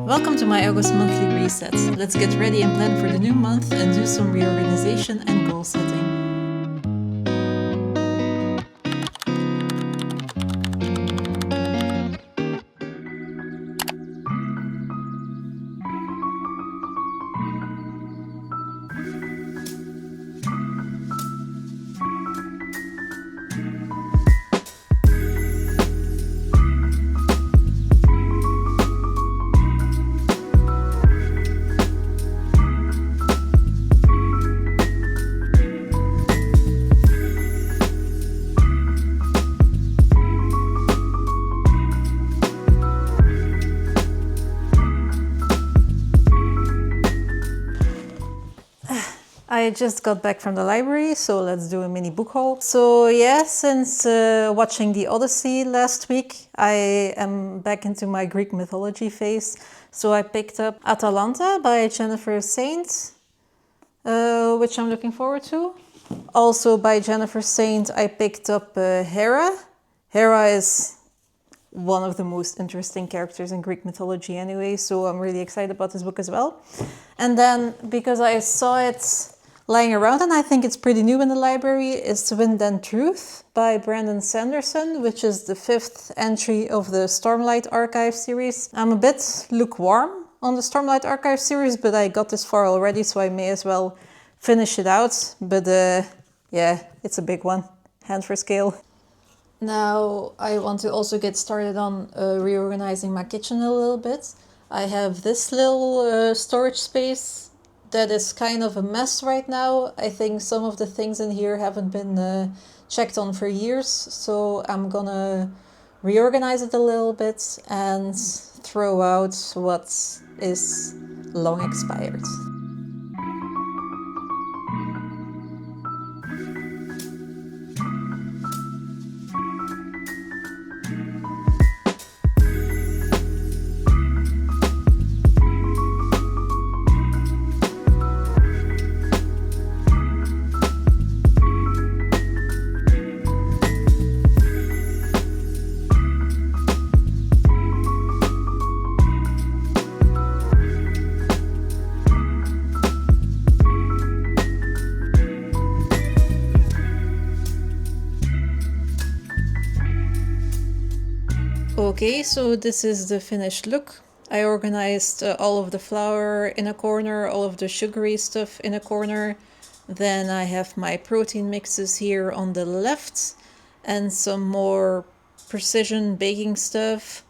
Welcome to my August monthly reset. Let's get ready and plan for the new month and do some reorganization and goal setting. I just got back from the library, so let's do a mini book haul. So yeah, since watching the Odyssey last week, I am back into my Greek mythology phase. So I picked up Atalanta by Jennifer Saint, which I'm looking forward to. Also by Jennifer Saint, I picked up Hera. Hera is one of the most interesting characters in Greek mythology anyway, so I'm really excited about this book as well. And then, because I saw it lying around, and I think it's pretty new in the library, is Wind and Truth by Brandon Sanderson, which is the 5th entry of the Stormlight Archive series. I'm a bit lukewarm on the Stormlight Archive series, but I got this far already, so I may as well finish it out. But yeah, it's a big one, hand for scale. Now I want to also get started on reorganizing my kitchen a little bit. I have this little storage space that is kind of a mess right now. I think some of the things in here haven't been checked on for years, so I'm gonna reorganize it a little bit and throw out what is long expired. Okay, so this is the finished look. I organized all of the flour in a corner, all of the sugary stuff in a corner. Then I have my protein mixes here on the left and some more precision baking stuff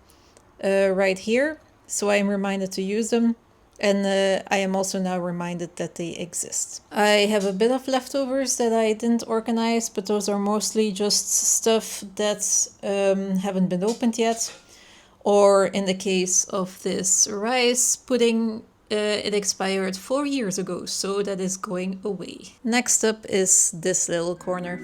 right here. So I am reminded to use them. And I am also now reminded that they exist. I have a bit of leftovers that I didn't organize, but those are mostly just stuff that haven't been opened yet. Or in the case of this rice pudding, it expired 4 years ago, so that is going away. Next up is this little corner.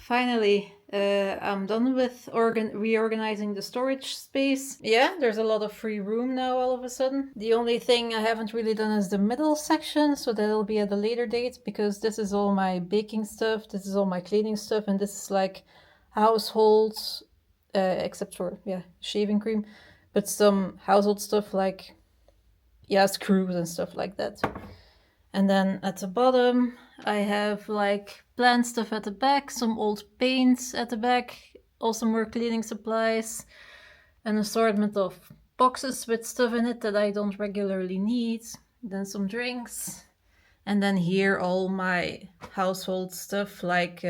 Finally, I'm done with reorganizing the storage space. Yeah, there's a lot of free room now all of a sudden. The only thing I haven't really done is the middle section, so that'll be at a later date, because this is all my baking stuff, this is all my cleaning stuff, and this is like household, except for, yeah, shaving cream, but some household stuff like, yeah, screws and stuff like that. And then at the bottom, I have like plant stuff at the back, some old paints at the back, also more cleaning supplies, an assortment of boxes with stuff in it that I don't regularly need, then some drinks, and then here all my household stuff like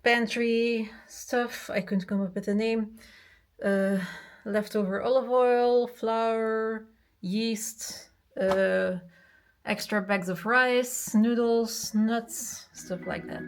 pantry stuff, I couldn't come up with a name, leftover olive oil, flour, yeast, extra bags of rice, noodles, nuts, stuff like that.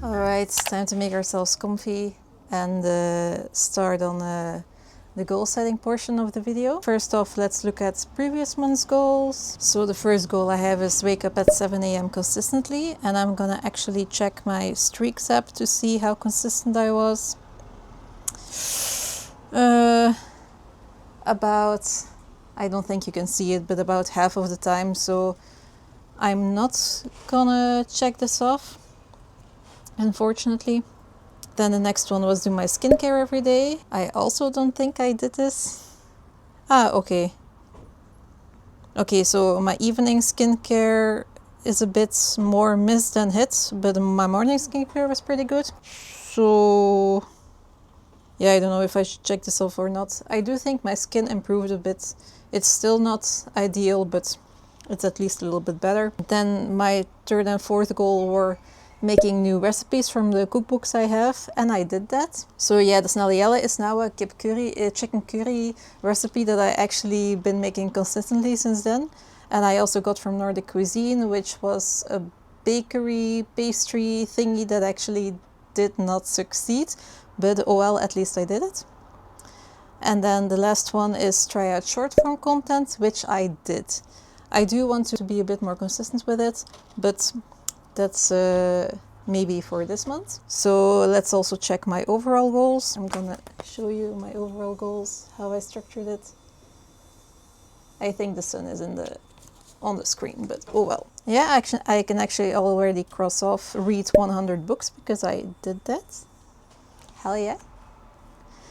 Alright, it's time to make ourselves comfy and start on the goal setting portion of the video. First off, let's look at previous month's goals. So the first goal I have is wake up at 7 a.m. consistently, and I'm gonna actually check my Streaks app to see how consistent I was. About, I don't think you can see it, but about half of the time, so I'm not gonna check this off, unfortunately. Then the next one was do my skincare every day. I also don't think I did this. Okay. Okay, so my evening skincare is a bit more miss than hit, but my morning skincare was pretty good. So yeah, I don't know if I should check this off or not. I do think my skin improved a bit. It's still not ideal, but it's at least a little bit better. Then my third and fourth goal were making new recipes from the cookbooks I have, and I did that. So yeah, the snallielle is now a chicken curry recipe that I actually been making consistently since then. And I also got from Nordic Cuisine, which was a bakery pastry thingy that actually did not succeed, but oh well, at least I did it. And then the last one is try out short form content, which I did. I do want to be a bit more consistent with it, but that's maybe for this month. So let's also check my overall goals. I'm gonna show you my overall goals, how I structured it. I think the sun is on the screen, but oh well. Yeah, I can actually already cross off read 100 books because I did that. Hell yeah.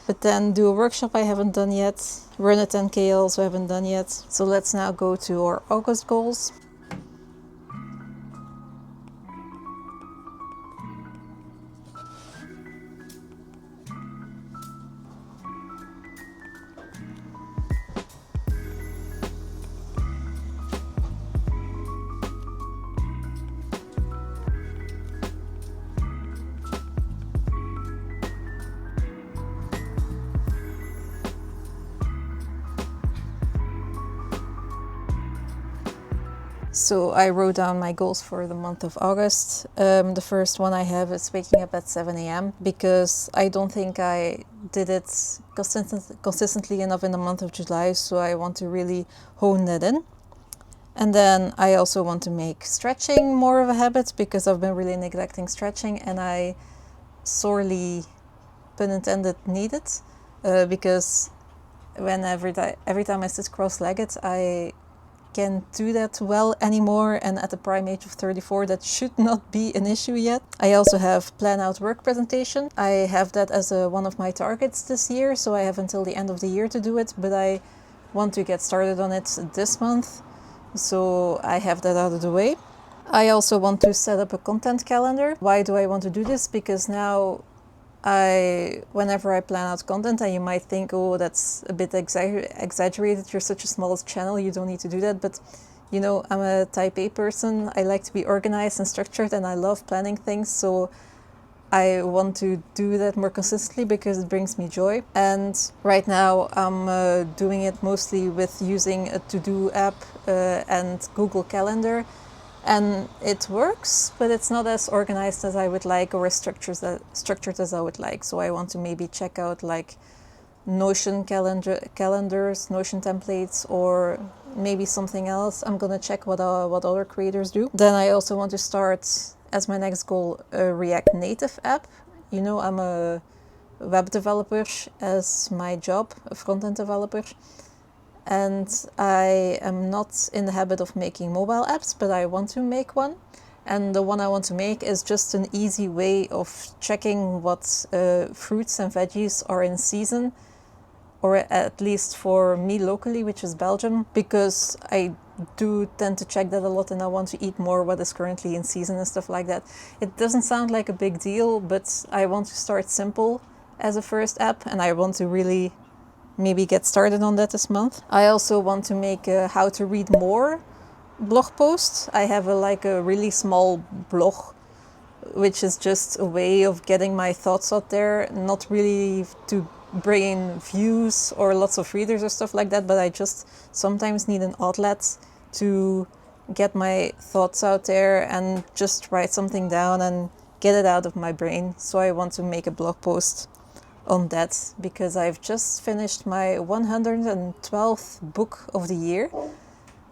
But then do a workshop I haven't done yet. Run a 10K also haven't done yet. So let's now go to our August goals. So I wrote down my goals for the month of August. The first one I have is waking up at 7 a.m. because I don't think I did it consistently enough in the month of July, so I want to really hone that in. And then I also want to make stretching more of a habit because I've been really neglecting stretching, and I sorely, pun intended, need it because every time I sit cross-legged, I can't do that well anymore, and at the prime age of 34 that should not be an issue yet. I also have plan out work presentation. I have that as one of my targets this year, so I have until the end of the year to do it, but I want to get started on it this month, so I have that out of the way. I also want to set up a content calendar. Why do I want to do this? Because now whenever I plan out content, and you might think, oh, that's a bit exaggerated, you're such a small channel, you don't need to do that, but you know, I'm a type A person, I like to be organized and structured, and I love planning things, so I want to do that more consistently because it brings me joy. And right now I'm doing it mostly with using a to-do app and Google Calendar. And it works, but it's not as organized as I would like or as structured as I would like. So I want to maybe check out like Notion calendars, Notion templates, or maybe something else. I'm gonna check what other creators do. Then I also want to start, as my next goal, a React Native app. You know, I'm a web developer as my job, a front-end developer. And I am not in the habit of making mobile apps, but I want to make one. And the one I want to make is just an easy way of checking what fruits and veggies are in season, or at least for me locally, which is Belgium, because I do tend to check that a lot and I want to eat more what is currently in season and stuff like that. It doesn't sound like a big deal, but I want to start simple as a first app, and I want to really maybe get started on that this month. I also want to make a how to read more blog post. I have a really small blog, which is just a way of getting my thoughts out there, not really to bring in views or lots of readers or stuff like that, but I just sometimes need an outlet to get my thoughts out there and just write something down and get it out of my brain. So I want to make a blog post on that because I've just finished my 112th book of the year.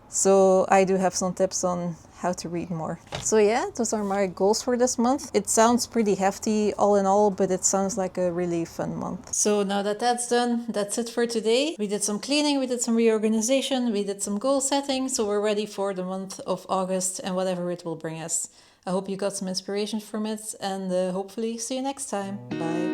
So I do have some tips on how to read more. So yeah, those are my goals for this month. It sounds pretty hefty all in all, but it sounds like a really fun month. So now that that's done, that's it for today. We did some cleaning, we did some reorganization, we did some goal setting, so we're ready for the month of August and whatever it will bring us. I hope you got some inspiration from it, and hopefully see you next time. Bye.